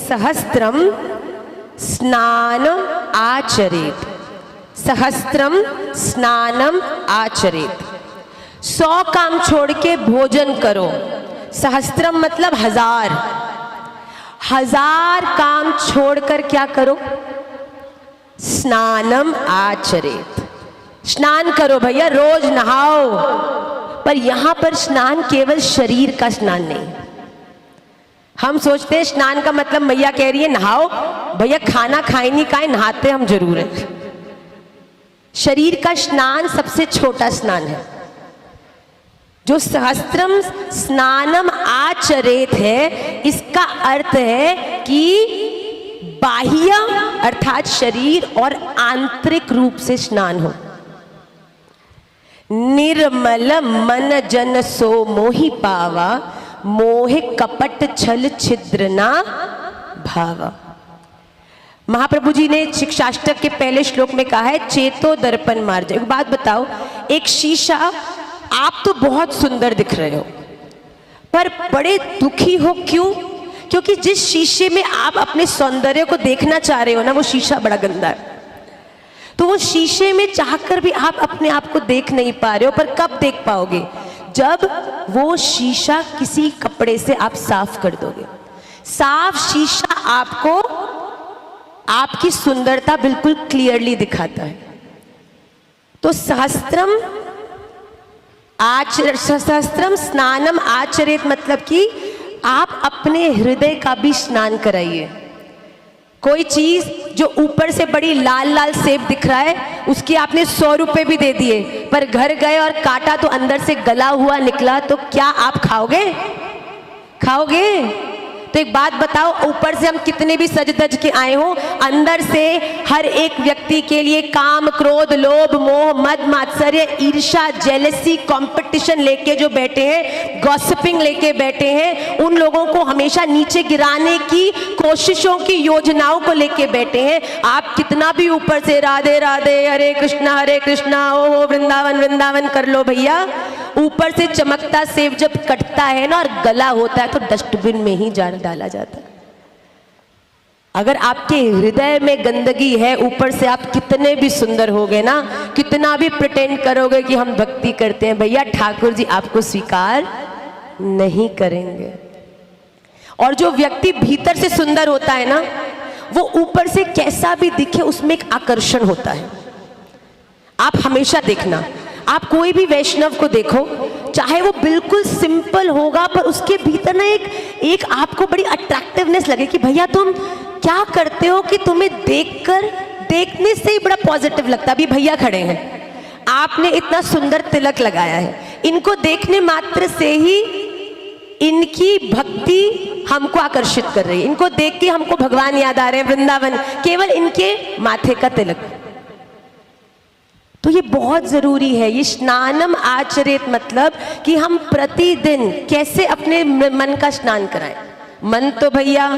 सहस्त्रम स्नान आचरेत, सहस्त्रम स्नानम आचरेत। 100 काम छोड़ के भोजन करो। सहस्त्रम मतलब 1000, 1000 काम छोड़कर क्या करो? स्नानम आचरेत, स्नान करो भैया, रोज नहाओ। पर यहां पर स्नान केवल शरीर का स्नान नहीं। हम सोचते हैं स्नान का मतलब मैया कह रही है नहाओ, भैया खाना खाए नहीं खाए नहाते हम जरूर है। शरीर का स्नान सबसे छोटा स्नान है। जो सहस्त्रम स्नानम आचरेत है, इसका अर्थ है कि बाह्य अर्थात शरीर और आंतरिक रूप से स्नान हो। निर्मल मन जन सो मोहि पावा, मोहे कपट छल छिद्र ना भावा। महाप्रभु जी ने शिक्षाष्टक के पहले श्लोक में कहा है चेतो दर्पण मार्ज। एक बात बताओ, एक शीशा, आप तो बहुत सुंदर दिख रहे हो पर बड़े दुखी हो, क्यों? क्योंकि जिस शीशे में आप अपने सौंदर्य को देखना चाह रहे हो ना, वो शीशा बड़ा गंदा है। तो वो शीशे में चाहकर भी आप अपने आप को देख नहीं पा रहे हो। पर कब देख पाओगे? जब वो शीशा किसी कपड़े से आप साफ कर दोगे। साफ शीशा आपको आपकी सुंदरता बिल्कुल क्लियरली दिखाता है। तो सहस्त्रम स्नानम आचरेत मतलब कि आप अपने हृदय का भी स्नान कराइए। कोई चीज जो ऊपर से बड़ी लाल लाल सेब दिख रहा है, उसकी आपने 100 रुपए भी दे दिए, पर घर गए और काटा तो अंदर से गला हुआ निकला, तो क्या आप खाओगे? खाओगे? तो एक बात बताओ, ऊपर से हम कितने भी सज धज के आए हो, अंदर से हर एक व्यक्ति के लिए काम, क्रोध, लोभ, मोह, मद, मात्सर्य, ईर्ष्या, जेलसी, कंपटीशन लेके जो बैठे हैं, गॉसिपिंग लेके बैठे हैं, उन लोगों को हमेशा नीचे गिराने की कोशिशों की योजनाओं को लेके बैठे हैं। आप कितना भी ऊपर से राधे राधे, हरे कृष्णा, ओहो वृंदावन वृंदावन कर लो भैया, ऊपर से चमकता सेब जब कटता है ना और गला होता है तो डस्टबिन में ही डाला जाता है। अगर आपके हृदय में गंदगी है, ऊपर से आप कितने भी सुंदर हो गए ना, कितना भी प्रिटेंड करोगे कि हम भक्ति करते हैं, भैया ठाकुर जी आपको स्वीकार नहीं करेंगे। और जो व्यक्ति भीतर से सुंदर होता है ना, वो ऊपर से कैसा भी दिखे उसमें एक आकर्षण होता है। आप हमेशा देखना, आप कोई भी वैष्णव को देखो, चाहे वो बिल्कुल सिंपल होगा पर उसके भीतर ना एक आपको बड़ी अट्रैक्टिवनेस लगे कि भैया तुम क्या करते हो कि तुम्हें देखने से ही बड़ा पॉजिटिव लगता है। अभी भैया खड़े हैं, आपने इतना सुंदर तिलक लगाया है, इनको देखने मात्र से ही इनकी भक्ति हमको आकर्षित कर रही है। इनको देख के हमको भगवान याद आ रहे हैं, वृंदावन, केवल इनके माथे का तिलक। तो ये बहुत जरूरी है। ये स्नानम आचरेत मतलब कि हम प्रतिदिन कैसे अपने मन का स्नान कराएं। मन तो भैया,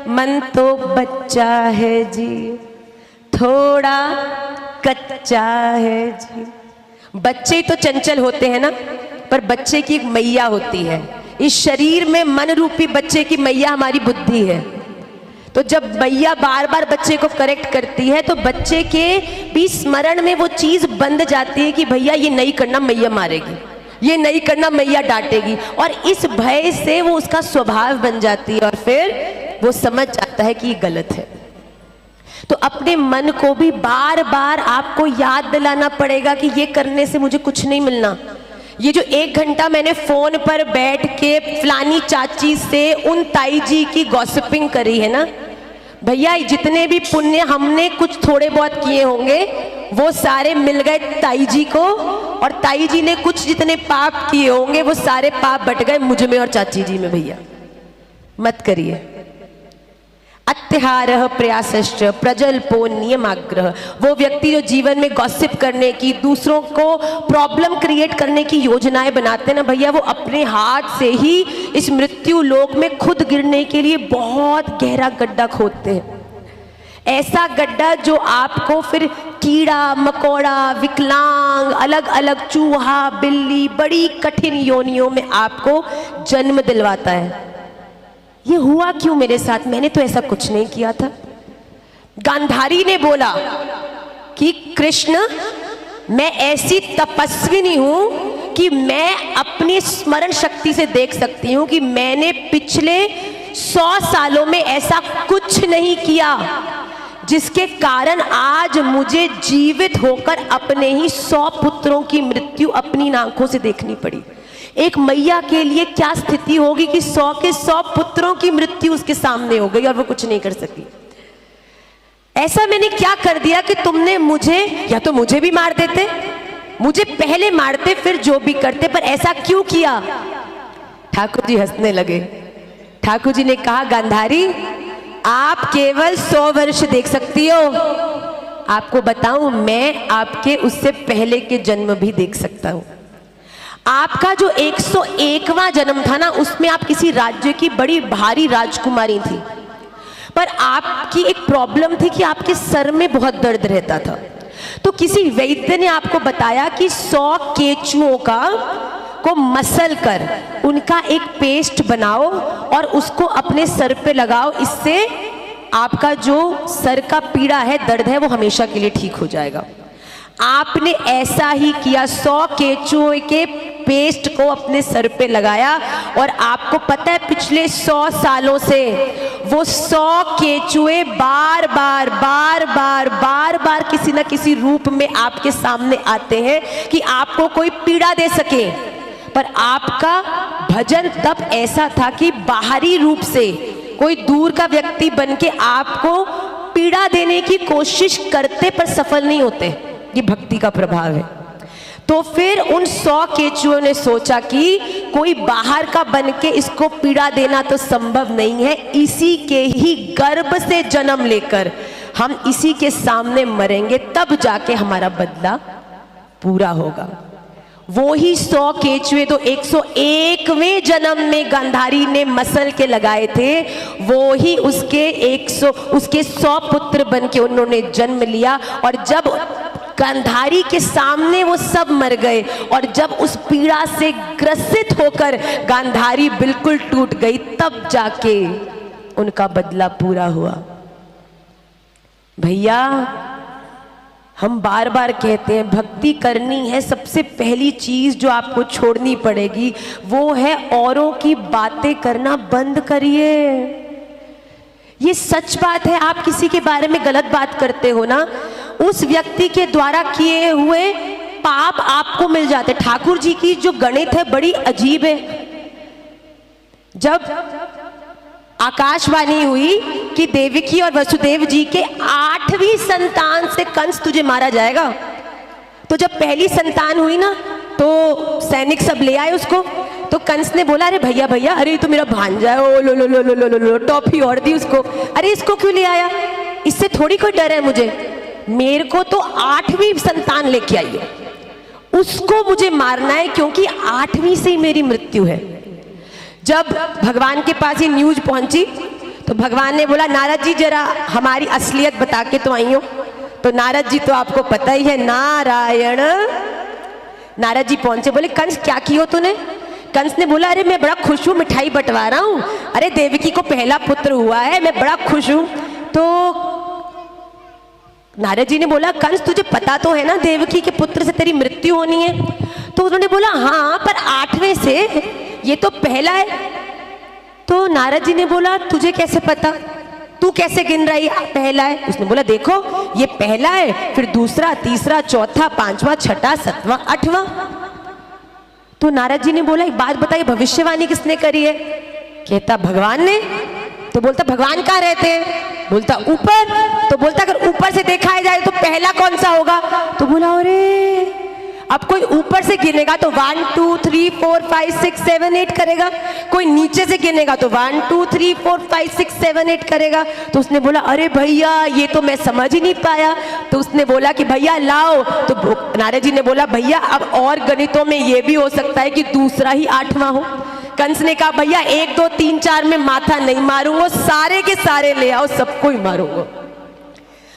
मन तो बच्चा है जी, थोड़ा कच्चा है जी। बच्चे तो चंचल होते हैं ना, पर बच्चे की एक मैया होती है। इस शरीर में मन रूपी बच्चे की मैया हमारी बुद्धि है। तो जब मैया बार बार बच्चे को करेक्ट करती है तो बच्चे के भी स्मरण में वो चीज बंध जाती है कि भैया ये नहीं करना, मैया मारेगी, ये नहीं करना, मैया डांटेगी, और इस भय से वो उसका स्वभाव बन जाती है और फिर वो समझ जाता है कि ये गलत है। तो अपने मन को भी बार बार आपको याद दिलाना पड़ेगा कि ये करने से मुझे कुछ नहीं मिलना। ये जो 1 घंटा मैंने फोन पर बैठ के फलानी चाची से उन ताई जी की गॉसिपिंग करी है ना, भैया जितने भी पुण्य हमने कुछ थोड़े बहुत किए होंगे वो सारे मिल गए ताई जी को, और ताई जी ने कुछ जितने पाप किए होंगे वो सारे पाप बट गए मुझ में और चाची जी में। भैया मत करिए। अत्याहारः प्रयासश्च प्रजल्पो नियमाग्रह। वो व्यक्ति जो जीवन में गॉसिप करने की, दूसरों को प्रॉब्लम क्रिएट करने की योजनाएं बनाते हैं ना भैया, वो अपने हाथ से ही इस मृत्यु लोक में खुद गिरने के लिए बहुत गहरा गड्ढा खोदते हैं। ऐसा गड्ढा जो आपको फिर कीड़ा मकोड़ा, विकलांग, अलग अलग चूहा, बिल्ली, बड़ी कठिन योनियों में आपको जन्म दिलवाता है। ये हुआ क्यों मेरे साथ, मैंने तो ऐसा कुछ नहीं किया था। गांधारी ने बोला कि कृष्ण, मैं ऐसी तपस्विनी हूं कि मैं अपनी स्मरण शक्ति से देख सकती हूं कि मैंने पिछले 100 सालों में ऐसा कुछ नहीं किया जिसके कारण आज मुझे जीवित होकर अपने ही 100 पुत्रों की मृत्यु अपनी आंखों से देखनी पड़ी। एक मैया के लिए क्या स्थिति होगी कि 100 के 100 पुत्रों की मृत्यु उसके सामने हो गई और वो कुछ नहीं कर सकी। ऐसा मैंने क्या कर दिया कि तुमने मुझे, या तो मुझे भी मार देते, मुझे पहले मारते फिर जो भी करते, पर ऐसा क्यों किया? ठाकुर जी हंसने लगे। ठाकुर जी ने कहा, गांधारी आप केवल 100 वर्ष देख सकती हो, आपको बताऊं मैं आपके उससे पहले के जन्म भी देख सकता हूं। आपका जो 101वां जन्म था ना, उसमें आप किसी राज्य की बड़ी भारी राजकुमारी थी, पर आपकी एक प्रॉब्लम थी कि आपके सर में बहुत दर्द रहता था। तो किसी वैद्य ने आपको बताया कि 100 केचुओं को मसल कर उनका एक पेस्ट बनाओ और उसको अपने सर पे लगाओ, इससे आपका जो सर का पीड़ा है, दर्द है, वो हमेशा के लिए ठीक हो जाएगा। आपने ऐसा ही किया, 100 केचुए के पेस्ट को अपने सर पे लगाया और आपको पता है पिछले 100 सालों से वो 100 केचुए बार बार किसी न किसी रूप में आपके सामने आते हैं कि आपको कोई पीड़ा दे सके। पर आपका भजन तब ऐसा था कि बाहरी रूप से कोई दूर का व्यक्ति बन के आपको पीड़ा देने की कोशिश करते पर सफल नहीं होते। ये भक्ति का प्रभाव है। तो फिर उन 100 केचुओं ने सोचा कि कोई बाहर का बन के इसको पीड़ा देना तो संभव नहीं है, इसी के ही गर्भ से जन्म लेकर हम इसी के सामने मरेंगे, तब जाके हमारा बदला पूरा होगा। वो ही 100 केचुए तो 101वें जन्म में गांधारी ने मसल के लगाए थे, वो ही उसके 100 पुत्र बन के उन्होंने जन्म लिया। और जब गांधारी के सामने वो सब मर गए और जब उस पीड़ा से ग्रसित होकर गांधारी बिल्कुल टूट गई, तब जाके उनका बदला पूरा हुआ। भैया, हम बार बार कहते हैं भक्ति करनी है, सबसे पहली चीज जो आपको छोड़नी पड़ेगी वो है औरों की बातें करना बंद करिए। ये सच बात है। आप किसी के बारे में गलत बात करते हो ना, उस व्यक्ति के द्वारा किए हुए पाप आपको मिल जाते। ठाकुर जी की जो गणित है बड़ी अजीब है। जब आकाशवाणी हुई कि देवकी और वसुदेव जी के 8वीं संतान से कंस तुझे मारा जाएगा, तो जब पहली संतान हुई ना तो सैनिक सब ले आए उसको। तो कंस ने बोला, अरे भैया भैया, अरे ये तो मेरा भांजा है, ओ लो लो लो लो लो लो, टॉफी और दी उसको। अरे इसको क्यों ले आया, इससे थोड़ी कोई डर है मुझे, मेरे को तो 8वीं संतान लेके आई है, उसको मुझे मारना है क्योंकि 8वीं से ही मेरी मृत्यु है। जब भगवान के पास ये न्यूज पहुंची तो भगवान ने बोला, नारद जी जरा हमारी असलियत बता के तो आई हो। तो नारद जी तो आपको पता ही है, नारायण। नारद जी पहुंचे, बोले कंस क्या किया तूने? कंस ने बोला, अरे मैं बड़ा खुश हूँ, मिठाई बंटवा रहा हूँ, अरे देवकी को पहला पुत्र हुआ है, मैं बड़ा खुश हूँ। तो नारद जी ने बोला, कंस तुझे पता तो है ना देवकी के पुत्र से तेरी मृत्यु होनी है? तो उन्होंने बोला, हाँ पर 8वें से, ये तो पहला है। तो नारद जी ने बोला, तुझे कैसे पता, तू कैसे गिन रही पहला है? उसने बोला, देखो ये पहला है, फिर दूसरा, तीसरा, चौथा, 5वां, 6ठा, 7वां, 8वां। तो नारद जी ने बोला, एक बात बताइए, भविष्यवाणी किसने करी है? कहता भगवान ने। तो बोलता भगवान कहाँ रहते हैं? बोलता ऊपर। तो बोलता अगर ऊपर से देखा जाए तो पहला कौन सा होगा? तो बोला, अरे अब कोई ऊपर से गिनेगा तो 1 2 3 4 5 6 7 8 करेगा, कोई नीचे से गिनेगा तो 1 2 3 4 5 6 7 8 करेगा। तो उसने बोला, अरे भैया ये तो मैं समझ ही नहीं पाया। तो उसने बोला कि भैया लाओ। तो नारद जी ने बोला, भैया अब और गणितों में ये भी हो सकता है कि दूसरा ही 8वां हो। कंस ने कहा, भैया 1 2 3 4 में माथा नहीं मारूंगा, सारे के सारे ले आओ, सबको ही मारूंगा।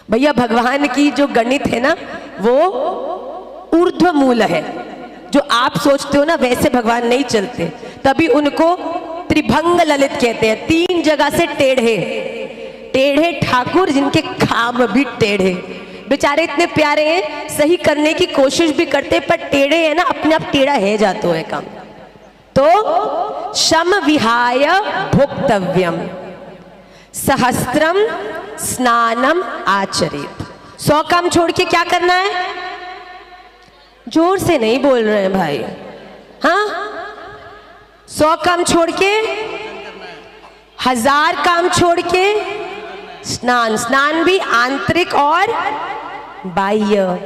भैया भगवान की जो गणित है ना, वो ऊर्ध्व मूल है। जो आप सोचते हो ना वैसे भगवान नहीं चलते, तभी उनको त्रिभंग ललित कहते हैं, 3 जगह से टेढ़े टेढ़े ठाकुर जिनके खाम भी टेढ़े। बेचारे इतने प्यारे हैं, सही करने की कोशिश भी करते, पर टेढ़े है ना, अपने आप टेढ़ा है जातो है काम। तो शम विहाय भोक्तव्यम सहस्त्रम स्नानम आचरेत। 100 काम छोड़ के क्या करना है? जोर से नहीं बोल रहे हैं भाई। हाँ, 100 काम छोड़ के, 1000 काम छोड़ के स्नान। स्नान भी आंतरिक और बाह्य।